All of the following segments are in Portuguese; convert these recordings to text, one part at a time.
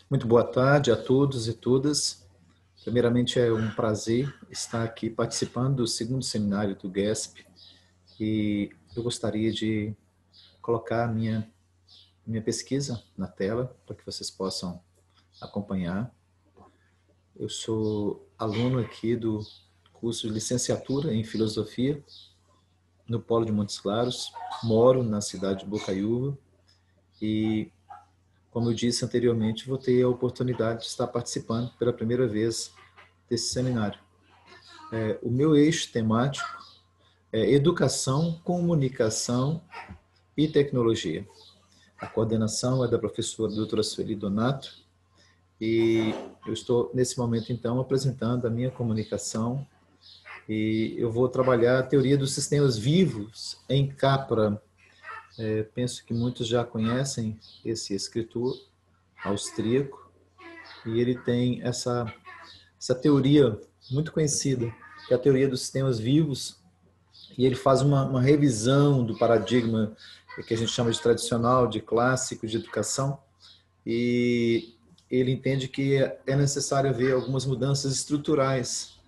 Muito boa tarde a todos e todas. Primeiramente, é um prazer estar aqui participando do segundo seminário do GESP e eu gostaria de colocar a minha pesquisa na tela para que vocês possam acompanhar. Eu sou aluno aqui do curso de licenciatura em Filosofia no Polo de Montes Claros, moro na cidade de Bocaiúva e, como eu disse anteriormente, vou ter a oportunidade de estar participando pela primeira vez desse seminário. O meu eixo temático é educação, comunicação e tecnologia. A coordenação é da professora doutora Sueli Donato e eu estou, nesse momento, então, apresentando a minha comunicação e eu vou trabalhar a teoria dos sistemas vivos em Capra. Penso que muitos já conhecem esse escritor austríaco e ele tem essa teoria muito conhecida, que é a teoria dos sistemas vivos, e ele faz uma revisão do paradigma que a gente chama de tradicional, de clássico, de educação, e ele entende que é necessário haver algumas mudanças estruturais,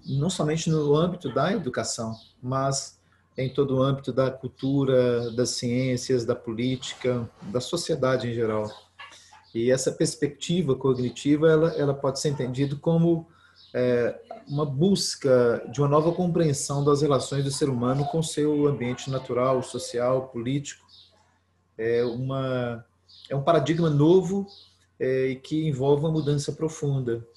não somente no âmbito da educação, mas em todo o âmbito da cultura, das ciências, da política, da sociedade em geral. E essa perspectiva cognitiva, ela pode ser entendida como uma busca de uma nova compreensão das relações do ser humano com seu ambiente natural, social, político. É um paradigma novo e que envolve uma mudança profunda,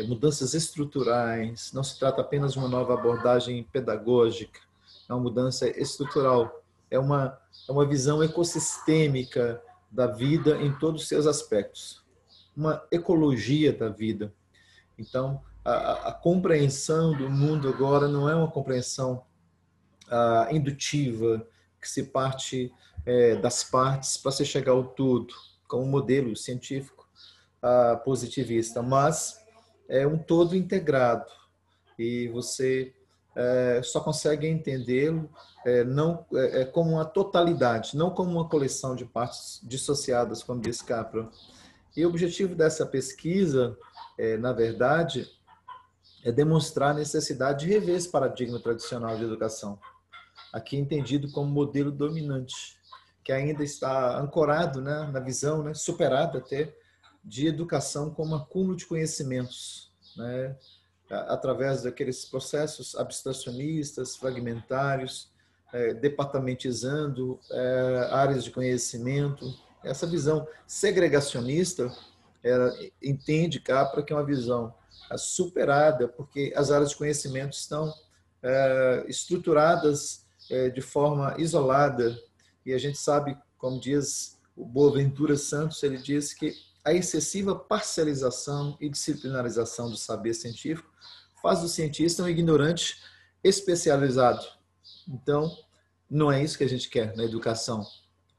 mudanças estruturais. Não se trata apenas de uma nova abordagem pedagógica, é uma mudança estrutural. É uma visão ecossistêmica da vida em todos os seus aspectos. Uma ecologia da vida. Então, a compreensão do mundo agora não é uma compreensão indutiva, que se parte das partes para se chegar ao todo, como um modelo científico positivista, mas é um todo integrado e você só consegue entendê-lo não como uma totalidade, não como uma coleção de partes dissociadas, como diz Capra. E o objetivo dessa pesquisa, na verdade, é demonstrar a necessidade de rever esse paradigma tradicional de educação, aqui entendido como modelo dominante, que ainda está ancorado, né, na visão, né, superada até, de educação como acúmulo de conhecimentos, né, através daqueles processos abstracionistas, fragmentários, departamentizando áreas de conhecimento. Essa visão segregacionista, ela entende Capra que é uma visão superada, porque as áreas de conhecimento estão estruturadas de forma isolada, e a gente sabe, como diz o Boaventura Santos, ele diz que a excessiva parcialização e disciplinarização do saber científico faz do cientista um ignorante especializado. Então, não é isso que a gente quer na educação.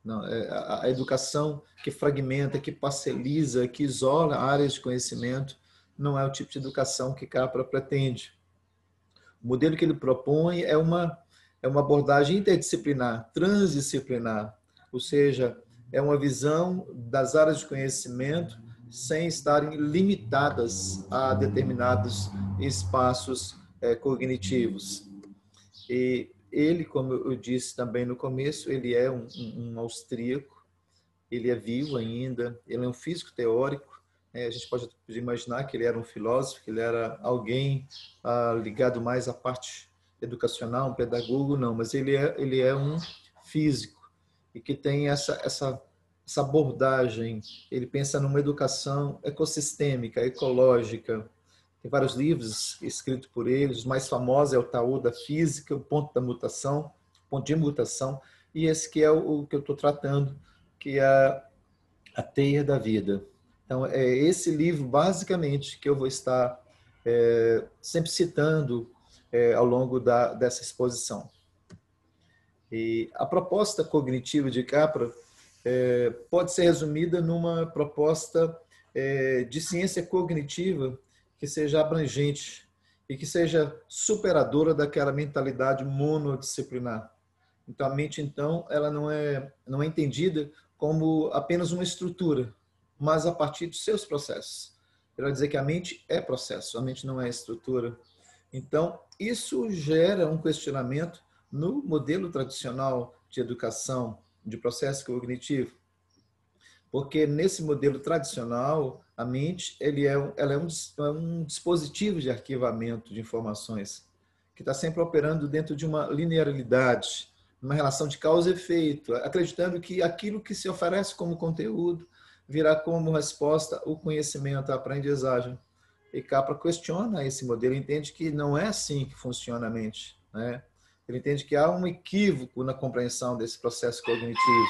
Não, a educação que fragmenta, que parceliza, que isola áreas de conhecimento, não é o tipo de educação que Capra pretende. O modelo que ele propõe é uma abordagem interdisciplinar, transdisciplinar, ou seja, é uma visão das áreas de conhecimento sem estarem limitadas a determinados espaços cognitivos. E ele, como eu disse também no começo, ele é um austríaco, ele é vivo ainda, ele é um físico teórico. A gente pode imaginar que ele era um filósofo, que ele era alguém ligado mais à parte educacional, um pedagogo, não, mas ele é um físico e que tem essa abordagem. Ele pensa numa educação ecossistêmica, ecológica. Tem vários livros escritos por ele, os mais famosos é o Tao da Física, o Ponto da Mutação, o Ponto de Mutação, e esse que é o que eu estou tratando, que é a Teia da Vida. Então, é esse livro, basicamente, que eu vou estar sempre citando ao longo dessa exposição. E a proposta cognitiva de Capra pode ser resumida numa proposta de ciência cognitiva que seja abrangente e que seja superadora daquela mentalidade monodisciplinar. Então, a mente, então, ela não é entendida como apenas uma estrutura, mas a partir dos seus processos. Ele vai dizer que a mente é processo, a mente não é estrutura. Então, isso gera um questionamento no modelo tradicional de educação de processo cognitivo, porque nesse modelo tradicional, a mente ela é um dispositivo de arquivamento de informações que está sempre operando dentro de uma linearidade, uma relação de causa e efeito, acreditando que aquilo que se oferece como conteúdo virá como resposta o conhecimento, a aprendizagem. E Capra questiona esse modelo, entende que não é assim que funciona a mente, né? Ele entende que há um equívoco na compreensão desse processo cognitivo.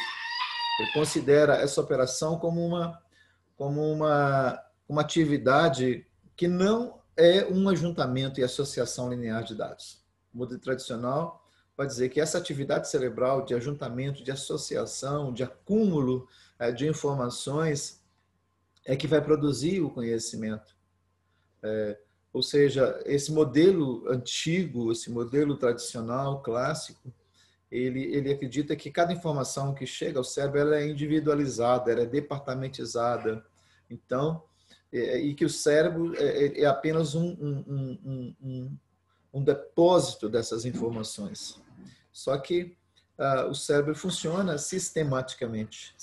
Ele considera essa operação como uma atividade que não é um ajuntamento e associação linear de dados. O modelo tradicional vai dizer que essa atividade cerebral de ajuntamento, de associação, de acúmulo de informações é que vai produzir o conhecimento. Ou seja, esse modelo antigo, esse modelo tradicional, clássico, ele acredita que cada informação que chega ao cérebro ela é individualizada, ela é departamentizada. Então, e que o cérebro é apenas um depósito dessas informações. Só que o cérebro funciona sistemicamente,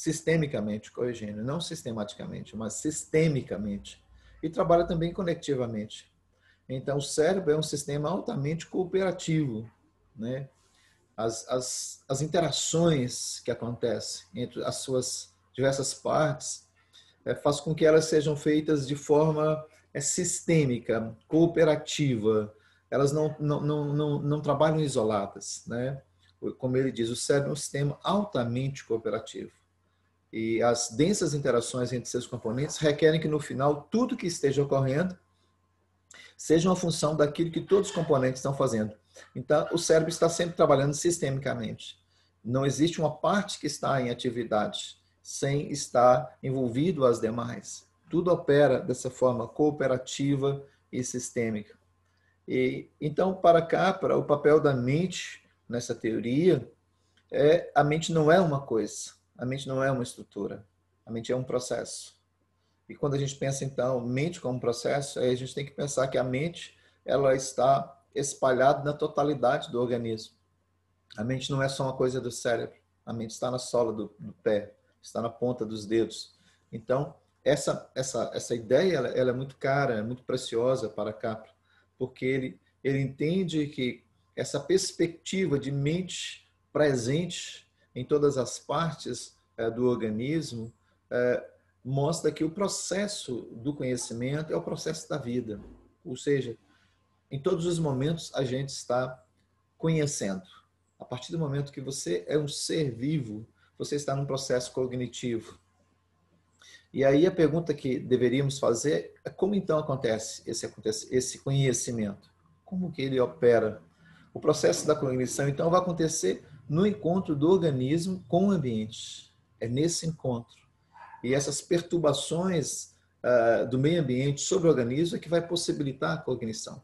corrigindo, não sistematicamente, mas sistemicamente. E trabalha também conectivamente. Então, o cérebro é um sistema altamente cooperativo, né? As interações que acontecem entre as suas diversas partes faz com que elas sejam feitas de forma sistêmica, cooperativa. Elas não trabalham isoladas, né? Como ele diz, o cérebro é um sistema altamente cooperativo. E as densas interações entre seus componentes requerem que, no final, tudo que esteja ocorrendo seja uma função daquilo que todos os componentes estão fazendo. Então, o cérebro está sempre trabalhando sistemicamente. Não existe uma parte que está em atividade sem estar envolvido as demais. Tudo opera dessa forma cooperativa e sistêmica. E, então, para Capra, o papel da mente nessa teoria a mente não é uma coisa, a mente não é uma estrutura, a mente é um processo. E quando a gente pensa, então, mente como processo, aí a gente tem que pensar que a mente ela está espalhada na totalidade do organismo. A mente não é só uma coisa do cérebro, a mente está na sola do pé, está na ponta dos dedos. Então, essa ideia ela é muito cara, é muito preciosa para Capra, porque ele entende que essa perspectiva de mente presente em todas as partes do organismo mostra que o processo do conhecimento é o processo da vida. Ou seja, em todos os momentos a gente está conhecendo. A partir do momento que você é um ser vivo, você está num processo cognitivo. E aí a pergunta que deveríamos fazer é como então acontece esse conhecimento? Como que ele opera? O processo da cognição, então, vai acontecer no encontro do organismo com o ambiente. É nesse encontro. E essas perturbações do meio ambiente sobre o organismo é que vai possibilitar a cognição.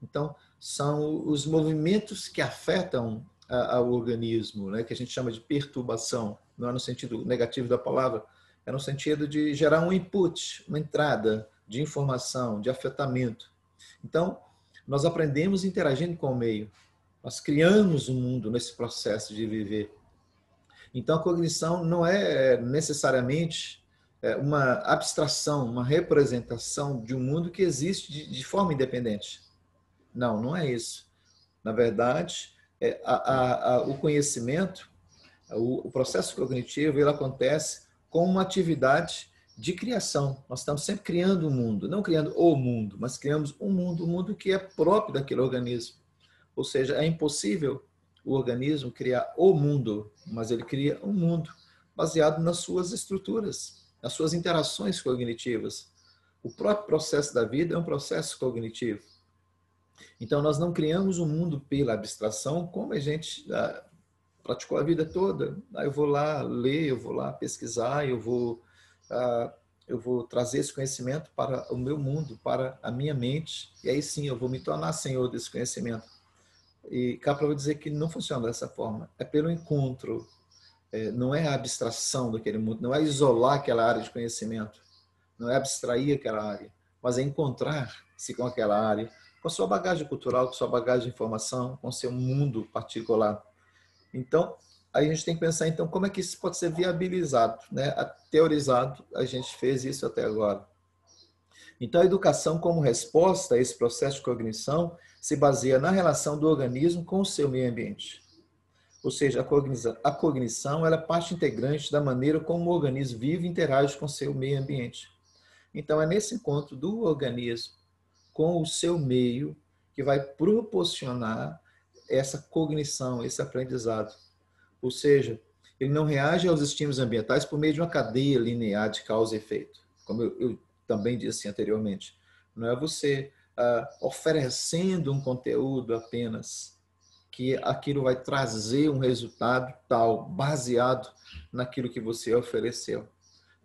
Então, são os movimentos que afetam ao organismo, né, que a gente chama de perturbação, não é no sentido negativo da palavra, é no sentido de gerar um input, uma entrada de informação, de afetamento. Então, nós aprendemos interagindo com o meio, nós criamos um mundo nesse processo de viver. Então, a cognição não é necessariamente uma abstração, uma representação de um mundo que existe de forma independente. Não, não é isso. Na verdade, o conhecimento, o processo cognitivo, ele acontece com uma atividade de criação. Nós estamos sempre criando um mundo, não criando o mundo, mas criamos um mundo que é próprio daquele organismo. Ou seja, é impossível o organismo criar o mundo, mas ele cria um mundo baseado nas suas estruturas, nas suas interações cognitivas. O próprio processo da vida é um processo cognitivo. Então, nós não criamos um mundo pela abstração, como a gente praticou a vida toda. Eu vou lá ler, eu vou lá pesquisar, eu vou trazer esse conhecimento para o meu mundo, para a minha mente, e aí sim eu vou me tornar senhor desse conhecimento. E Capra vai dizer que não funciona dessa forma. É pelo encontro. não é a abstração daquele mundo, não é isolar aquela área de conhecimento, não é abstrair aquela área, mas é encontrar-se com aquela área, com a sua bagagem cultural, com a sua bagagem de informação, com o seu mundo particular. Então, aí a gente tem que pensar, então, como é que isso pode ser viabilizado, né? Teorizado, a gente fez isso até agora. Então, a educação como resposta a esse processo de cognição se baseia na relação do organismo com o seu meio ambiente. Ou seja, a cognição ela é parte integrante da maneira como o organismo vive e interage com o seu meio ambiente. Então, é nesse encontro do organismo com o seu meio que vai proporcionar essa cognição, esse aprendizado. Ou seja, ele não reage aos estímulos ambientais por meio de uma cadeia linear de causa e efeito, como eu também disse anteriormente. Não é você oferecendo um conteúdo apenas que aquilo vai trazer um resultado tal, baseado naquilo que você ofereceu.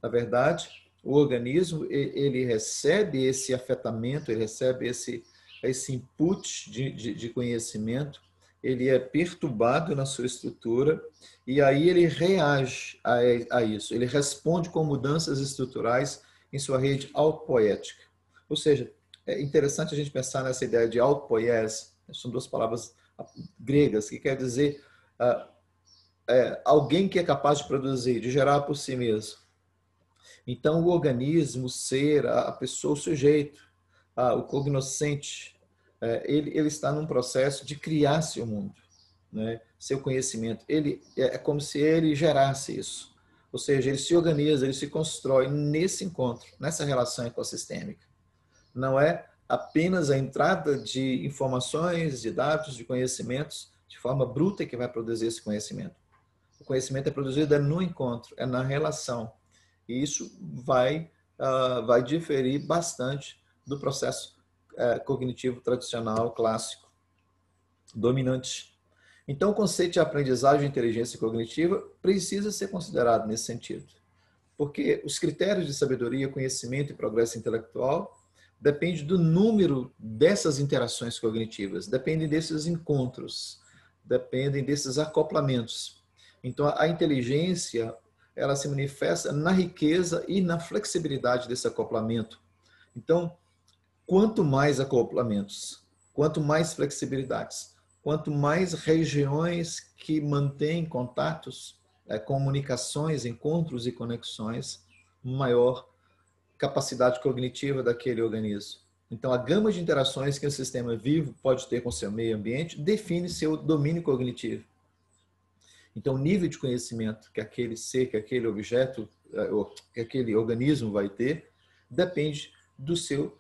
Na verdade, o organismo ele recebe esse afetamento, ele recebe esse input de conhecimento, ele é perturbado na sua estrutura e aí ele reage a isso, ele responde com mudanças estruturais em sua rede autopoética. Ou seja, é interessante a gente pensar nessa ideia de autopoiese, são duas palavras gregas, que quer dizer alguém que é capaz de produzir, de gerar por si mesmo. Então, o organismo, o ser, a pessoa, o sujeito, o cognoscente, ele está num processo de criar seu mundo, né? Seu conhecimento. Ele é como se ele gerasse isso. Ou seja, ele se organiza, ele se constrói nesse encontro, nessa relação ecossistêmica. Não é apenas a entrada de informações, de dados, de conhecimentos, de forma bruta que vai produzir esse conhecimento. O conhecimento é produzido no encontro, é na relação. E isso vai diferir bastante do processo cognitivo tradicional, clássico, dominante. Então, o conceito de aprendizagem e inteligência cognitiva precisa ser considerado nesse sentido, porque os critérios de sabedoria, conhecimento e progresso intelectual dependem do número dessas interações cognitivas, dependem desses encontros, dependem desses acoplamentos. Então, a inteligência ela se manifesta na riqueza e na flexibilidade desse acoplamento. Então, quanto mais acoplamentos, quanto mais flexibilidades, quanto mais regiões que mantêm contatos, comunicações, encontros e conexões, maior capacidade cognitiva daquele organismo. Então, a gama de interações que o sistema vivo pode ter com seu meio ambiente define seu domínio cognitivo. Então, o nível de conhecimento que aquele ser, que aquele objeto, que aquele organismo vai ter, depende do seu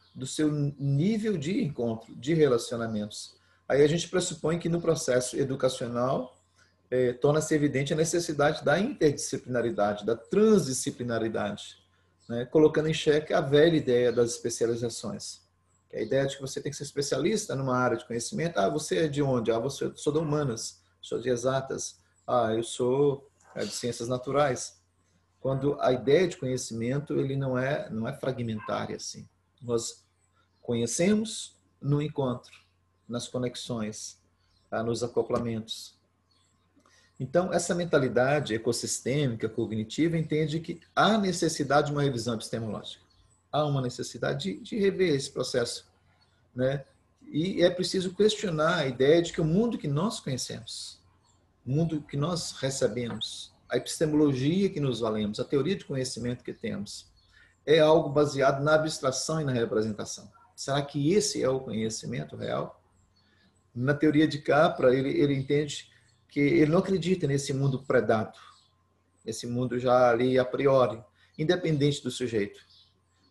nível de encontro, de relacionamentos. Aí a gente pressupõe que no processo educacional torna-se evidente a necessidade da interdisciplinaridade, da transdisciplinaridade, né? Colocando em xeque a velha ideia das especializações. Que é a ideia de que você tem que ser especialista numa área de conhecimento. Você é de onde? Você sou de humanas, sou de exatas. Eu sou de ciências naturais. Quando a ideia de conhecimento ele não é fragmentária assim. Nós conhecemos no encontro, nas conexões, nos acoplamentos. Então, essa mentalidade ecossistêmica, cognitiva, entende que há necessidade de uma revisão epistemológica. Há uma necessidade de rever esse processo, né? E é preciso questionar a ideia de que o mundo que nós conhecemos, o mundo que nós recebemos, a epistemologia que nos valemos, a teoria de conhecimento que temos, é algo baseado na abstração e na representação. Será que esse é o conhecimento real? Na teoria de Capra, ele entende que ele não acredita nesse mundo predado, esse mundo já ali a priori, independente do sujeito.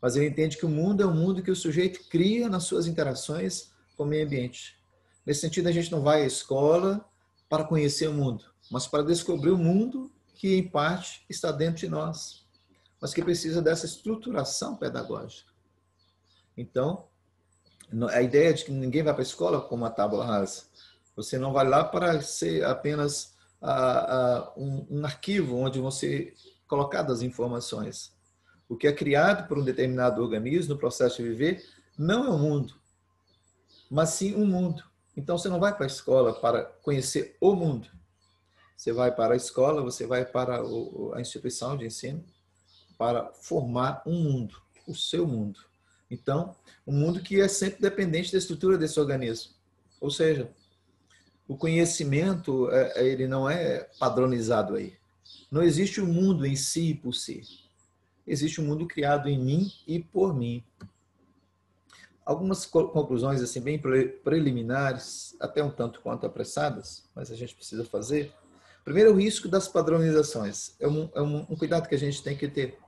Mas ele entende que o mundo é um mundo que o sujeito cria nas suas interações com o meio ambiente. Nesse sentido, a gente não vai à escola para conhecer o mundo, mas para descobrir o mundo que, em parte, está dentro de nós, mas que precisa dessa estruturação pedagógica. Então, a ideia de que ninguém vai para a escola como uma tábua rasa. Você não vai lá para ser apenas um arquivo onde vão ser colocadas as informações. O que é criado por um determinado organismo no processo de viver não é o mundo, mas sim um mundo. Então, você não vai para a escola para conhecer o mundo. Você vai para a escola, você vai para a instituição de ensino para formar um mundo, o seu mundo. Então, um mundo que é sempre dependente da estrutura desse organismo. Ou seja, o conhecimento, ele não é padronizado aí. Não existe um mundo em si e por si. Existe um mundo criado em mim e por mim. Algumas conclusões assim bem preliminares, até um tanto quanto apressadas, mas a gente precisa fazer. Primeiro, o risco das padronizações. É um cuidado que a gente tem que ter.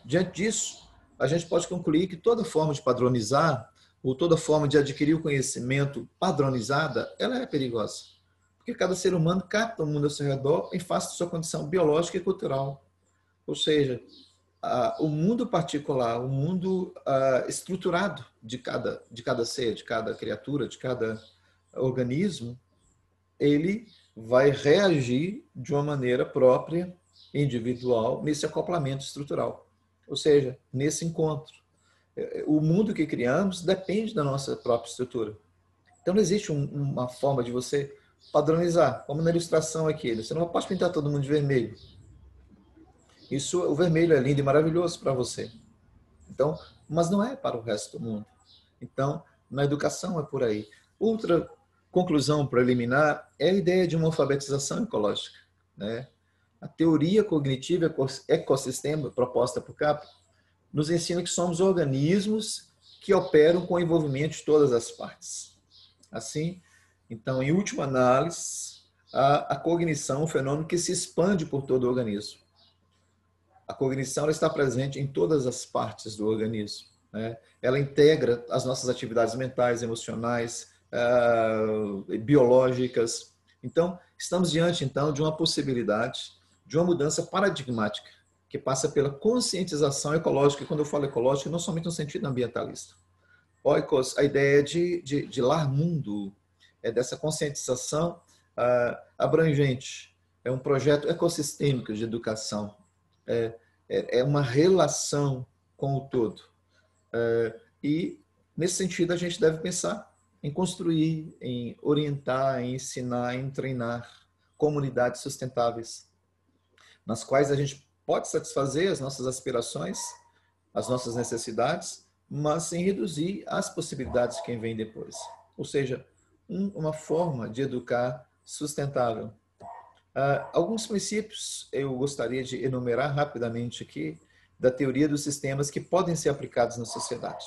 Diante disso, a gente pode concluir que toda forma de padronizar ou toda forma de adquirir o conhecimento padronizada, ela é perigosa. Porque cada ser humano capta o mundo ao seu redor em face de sua condição biológica e cultural. Ou seja, o mundo particular, o mundo estruturado de cada ser, de cada criatura, de cada organismo, ele vai reagir de uma maneira própria, individual, nesse acoplamento estrutural. Ou seja, nesse encontro. O mundo que criamos depende da nossa própria estrutura. Então, não existe uma forma de você padronizar, como na ilustração aqui. Você não pode pintar todo mundo de vermelho. O vermelho é lindo e maravilhoso para você. Então, mas não é para o resto do mundo. Então, na educação é por aí. Outra conclusão preliminar é a ideia de uma alfabetização ecológica, né? A teoria cognitiva ecossistema proposta por Capra nos ensina que somos organismos que operam com o envolvimento de todas as partes. Assim, então, em última análise, a cognição é um fenômeno que se expande por todo o organismo. A cognição está presente em todas as partes do organismo, né? Ela integra as nossas atividades mentais, emocionais, biológicas. Então, estamos diante, então, de uma possibilidade de uma mudança paradigmática, que passa pela conscientização ecológica. E quando eu falo ecológica, não somente no sentido ambientalista. Oikos, a ideia de lar-mundo, é dessa conscientização abrangente. É um projeto ecossistêmico de educação. É uma relação com o todo. E, nesse sentido, a gente deve pensar em construir, em orientar, em ensinar, em treinar comunidades sustentáveis, nas quais a gente pode satisfazer as nossas aspirações, as nossas necessidades, mas sem reduzir as possibilidades de quem vem depois. Ou seja, uma forma de educar sustentável. Alguns princípios eu gostaria de enumerar rapidamente aqui da teoria dos sistemas que podem ser aplicados na sociedade.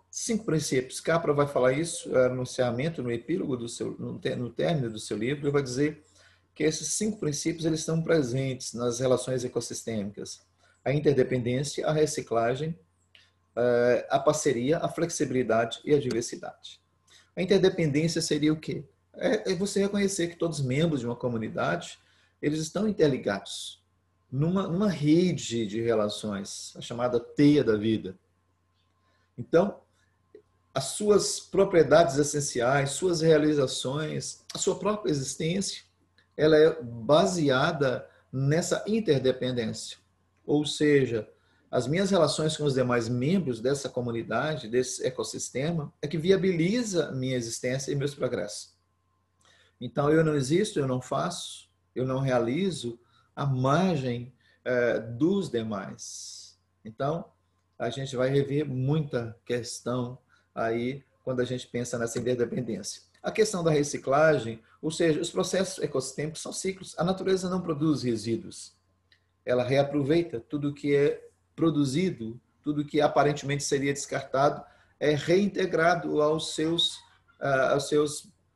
5 princípios. Capra vai falar isso no encerramento, no epílogo, no término do seu livro, ele vai dizer que esses 5 princípios eles estão presentes nas relações ecossistêmicas. A interdependência, a reciclagem, a parceria, a flexibilidade e a diversidade. A interdependência seria o quê? É você reconhecer que todos os membros de uma comunidade, eles estão interligados numa rede de relações, a chamada teia da vida. Então, as suas propriedades essenciais, suas realizações, a sua própria existência, ela é baseada nessa interdependência. Ou seja, as minhas relações com os demais membros dessa comunidade, desse ecossistema, é que viabiliza a minha existência e meus progressos. Então, eu não existo, eu não faço, eu não realizo à margem dos demais. Então, a gente vai rever muita questão aí quando a gente pensa nessa interdependência. A questão da reciclagem, ou seja, os processos ecossistêmicos são ciclos. A natureza não produz resíduos. Ela reaproveita tudo que é produzido, tudo que aparentemente seria descartado, é reintegrado aos seus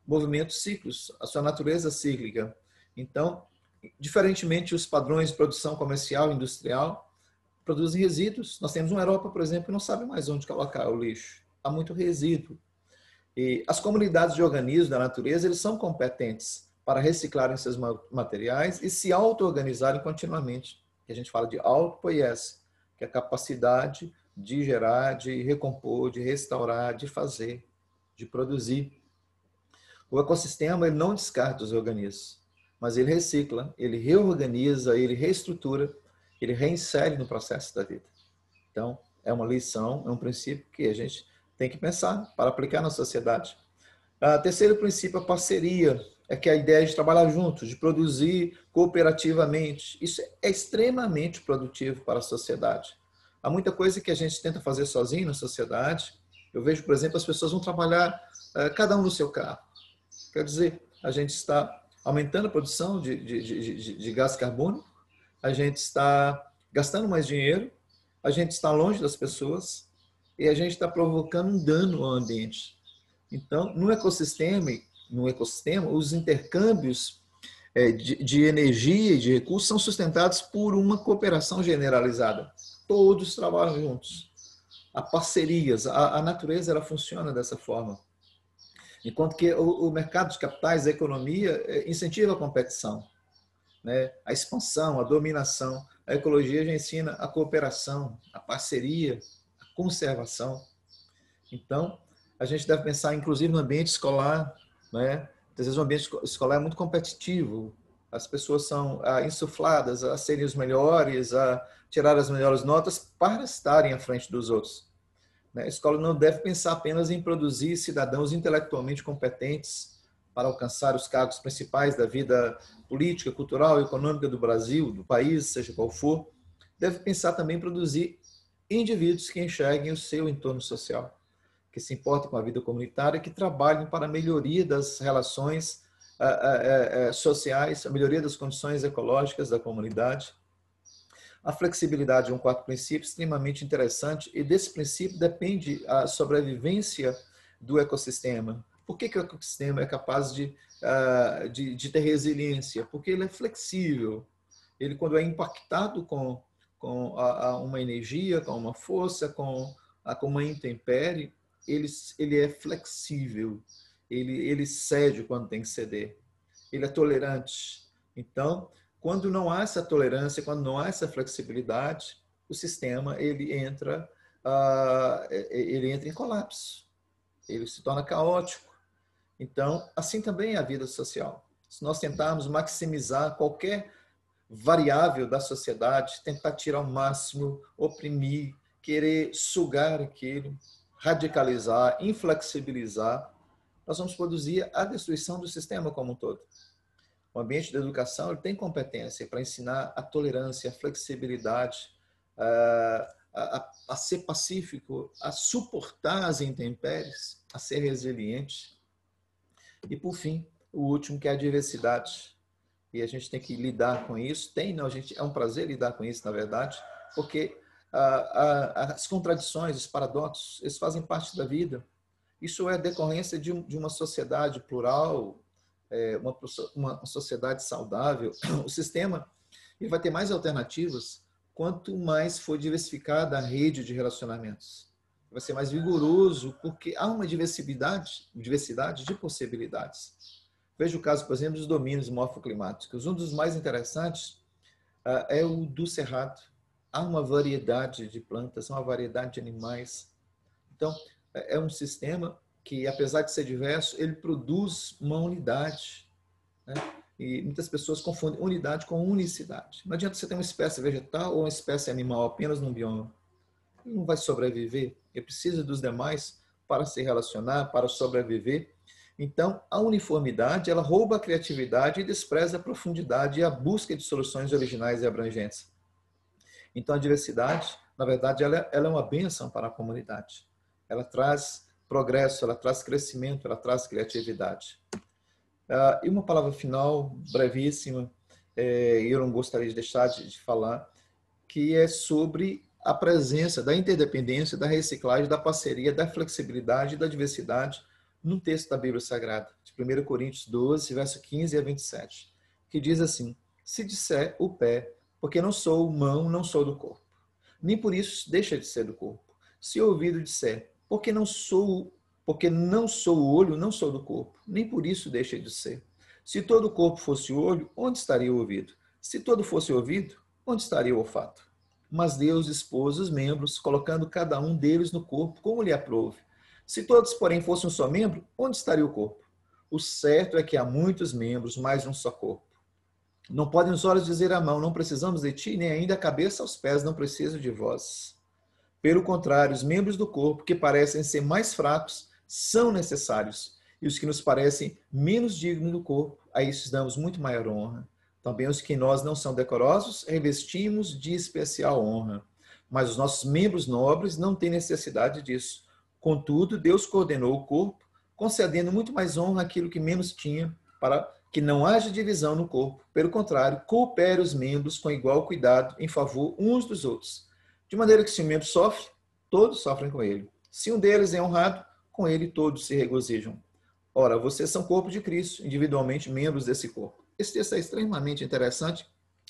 movimentos ciclos, a sua natureza cíclica. Então, diferentemente dos padrões de produção comercial e industrial, produzem resíduos. Nós temos uma Europa, por exemplo, que não sabe mais onde colocar o lixo. Há muito resíduo. E as comunidades de organismos da natureza, eles são competentes para reciclarem seus materiais e se auto-organizarem continuamente. Que a gente fala de autopoiese, que é a capacidade de gerar, de recompor, de restaurar, de fazer, de produzir. O ecossistema ele não descarta os organismos, mas ele recicla, ele reorganiza, ele reestrutura, ele reinsere no processo da vida. Então, é uma lição, é um princípio que a gente tem que pensar para aplicar na sociedade. Terceiro princípio, a parceria. é que a ideia é de trabalhar juntos, de produzir cooperativamente. Isso é extremamente produtivo para a sociedade. Há muita coisa que a gente tenta fazer sozinho na sociedade. Eu vejo, por exemplo, as pessoas vão trabalhar cada um no seu carro. Quer dizer, a gente está aumentando a produção de gás carbônico, a gente está gastando mais dinheiro, a gente está longe das pessoas e a gente está provocando um dano ao ambiente. Então, no ecossistema, os intercâmbios de energia e de recursos são sustentados por uma cooperação generalizada. Todos trabalham juntos. Há parcerias, a natureza ela funciona dessa forma. Enquanto que o mercado de capitais, a economia, incentiva a competição, né? A expansão, a dominação. A ecologia já ensina a cooperação, a parceria, a conservação. Então, a gente deve pensar, inclusive, no ambiente escolar, né? Às vezes o ambiente escolar é muito competitivo, as pessoas são insufladas a serem os melhores, a tirar as melhores notas para estarem à frente dos outros. A escola não deve pensar apenas em produzir cidadãos intelectualmente competentes para alcançar os cargos principais da vida política, cultural e econômica do Brasil, do país, seja qual for. Deve pensar também em produzir indivíduos que enxerguem o seu entorno social, que se importem com a vida comunitária, que trabalhem para a melhoria das relações sociais, a melhoria das condições ecológicas da comunidade. A flexibilidade é um quarto princípio extremamente interessante e desse princípio depende a sobrevivência do ecossistema. Por que o ecossistema é capaz de ter resiliência? Porque ele é flexível. Ele, quando é impactado com uma energia, com uma força, com uma intempérie, ele é flexível. Ele cede quando tem que ceder. Ele é tolerante. Então, quando não há essa tolerância, quando não há essa flexibilidade, o sistema ele entra em colapso, ele se torna caótico. Então, assim também é a vida social. Se nós tentarmos maximizar qualquer variável da sociedade, tentar tirar o máximo, oprimir, querer sugar aquilo, radicalizar, inflexibilizar, nós vamos produzir a destruição do sistema como um todo. O ambiente da educação ele tem competência para ensinar a tolerância, a flexibilidade, a ser pacífico, a suportar as intempéries, a ser resiliente. E, por fim, o último, que é a diversidade. E a gente tem que lidar com isso. É um prazer lidar com isso, na verdade, porque as contradições, os paradoxos, eles fazem parte da vida. Isso é decorrência de uma sociedade plural, uma sociedade saudável. O sistema ele vai ter mais alternativas quanto mais for diversificada a rede de relacionamentos. Vai ser mais vigoroso, porque há uma diversidade de possibilidades. Veja o caso, por exemplo, dos domínios morfoclimáticos. Um dos mais interessantes é o do cerrado. Há uma variedade de plantas, uma variedade de animais. Então, é um sistema que, apesar de ser diverso, ele produz uma unidade, né? E muitas pessoas confundem unidade com unicidade. Não adianta você ter uma espécie vegetal ou uma espécie animal apenas num bioma. Ele não vai sobreviver. Ele precisa dos demais para se relacionar, para sobreviver. Então, a uniformidade, ela rouba a criatividade e despreza a profundidade e a busca de soluções originais e abrangentes. Então, a diversidade, na verdade, ela é uma bênção para a comunidade. Ela traz progresso, ela traz crescimento, ela traz criatividade. E uma palavra final, brevíssima, eu não gostaria de deixar de falar, que é sobre a presença da interdependência, da reciclagem, da parceria, da flexibilidade e da diversidade num texto da Bíblia Sagrada, de 1 Coríntios 12, verso 15 a 27, que diz assim: se disser o pé, porque não sou mão, não sou do corpo, nem por isso deixa de ser do corpo. Se o ouvido disser, porque não sou o olho, não sou do corpo, nem por isso deixa de ser. Se todo o corpo fosse o olho, onde estaria o ouvido? Se todo fosse o ouvido, onde estaria o olfato? Mas Deus dispôs os membros, colocando cada um deles no corpo, como lhe aprouve. Se todos, porém, fossem um só membro, onde estaria o corpo? O certo é que há muitos membros, mas um só corpo. Não podem os olhos dizer à mão, não precisamos de ti, nem ainda a cabeça aos pés, não preciso de vós. Pelo contrário, os membros do corpo, que parecem ser mais fracos, são necessários. e os que nos parecem menos dignos do corpo, a esses damos muito maior honra. Também os que em nós não são decorosos, revestimos de especial honra. Mas os nossos membros nobres não têm necessidade disso. Contudo, Deus coordenou o corpo, concedendo muito mais honra àquilo que menos tinha, para que não haja divisão no corpo. Pelo contrário, coopere os membros com igual cuidado em favor uns dos outros. De maneira que se um membro sofre, todos sofrem com ele. Se um deles é honrado, com ele todos se regozijam. Ora, vocês são corpo de Cristo, individualmente membros desse corpo. Esse texto é extremamente interessante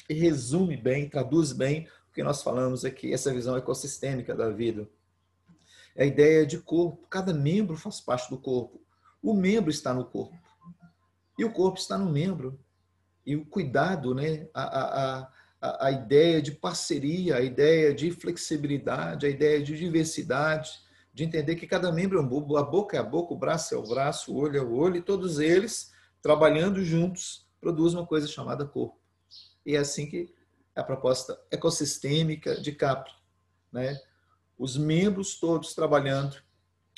e resume bem, traduz bem o que nós falamos aqui, essa visão ecossistêmica da vida. É a ideia de corpo, cada membro faz parte do corpo. O membro está no corpo. E o corpo está no membro. E o cuidado, né? a ideia de parceria, a ideia de flexibilidade, a ideia de diversidade, de entender que cada membro é um bobo, a boca é a boca, o braço é o braço, o olho é o olho, e todos eles, trabalhando juntos, produzem uma coisa chamada corpo. E é assim que é a proposta ecossistêmica de Capri, né? Os membros todos trabalhando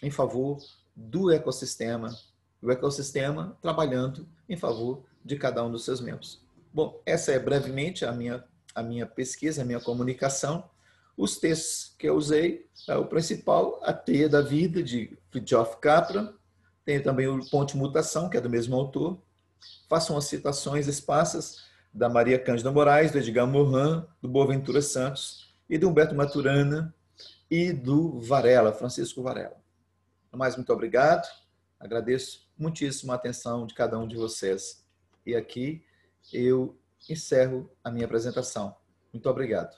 em favor do ecossistema, o ecossistema trabalhando em favor de cada um dos seus membros. Bom, essa é brevemente a minha pesquisa, a minha comunicação. Os textos que eu usei, o principal, A Teia da Vida, de Fritjof Capra. Tem também o Ponte Mutação, que é do mesmo autor. Faço umas citações esparsas da Maria Cândida Moraes, do Edgar Morin, do Boaventura Santos e do Humberto Maturana e do Varela, Francisco Varela. Mais muito obrigado. Agradeço muitíssimo a atenção de cada um de vocês. E aqui eu encerro a minha apresentação. Muito obrigado.